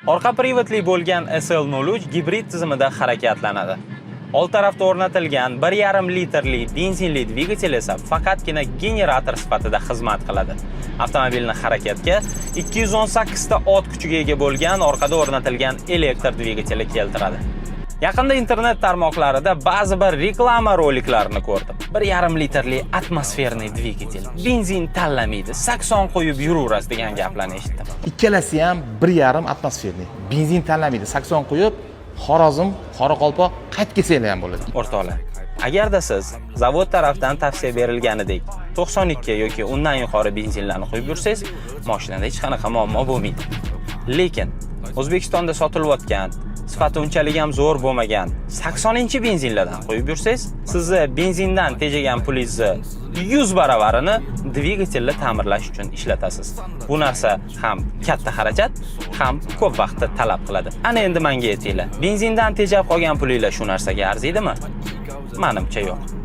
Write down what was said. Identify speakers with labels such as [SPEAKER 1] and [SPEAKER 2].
[SPEAKER 1] Orqa privatli bo'lgan SL03 gibrid tizimida harakatlanadi. Old tarafda o'rnatilgan 1,5 litrli benzinli dvigatel esa faqatgina generator sifatida xizmat qiladi. Avtomobilni harakatga 218 ta ot kuchiga ega bo'lgan orqada o'rnatilgan elektr dvigateli keltiradi. Yaqinda internet tarmoqlarida ba'zi bir reklama roliklarini ko'rdim. 1,5 litrli atmosferniy dvigatel, benzin tanlamaydi, sakson qo'yib yuraverasiz degan gaplarni eshitdim.
[SPEAKER 2] Ikkalasi ham 1,5 atmosferniy. Benzin tanlamaydi, sakson qo'yib, Xorazm, Qoraqalpoq qaytib kelsanglar ham bo'ladi.
[SPEAKER 1] O'rtoqlar, agarda siz zavod tarafdan tavsiya berilganidek 92 yoki undan yuqori benzinlarni qo'yib yursangiz, mashinada hech qanaqa muammo bo'lmaydi. Lekin O'zbekistonda sotilayotgan sifati unchalik ham zo'r bo'lmagan 80-chi benzinlardan qo'yib yursangiz, sizni benzindan tejagan pulingizni 100 baravarini dvigatelni ta'mirlash uchun ishlatasiz. Bu narsa ham katta xarajat, ham ko'p vaqtni talab qiladi. Ana endi menga aytinglar, benzindan tejab qolgan pulinglar shu narsaga arziydimi? Menimcha yo'q.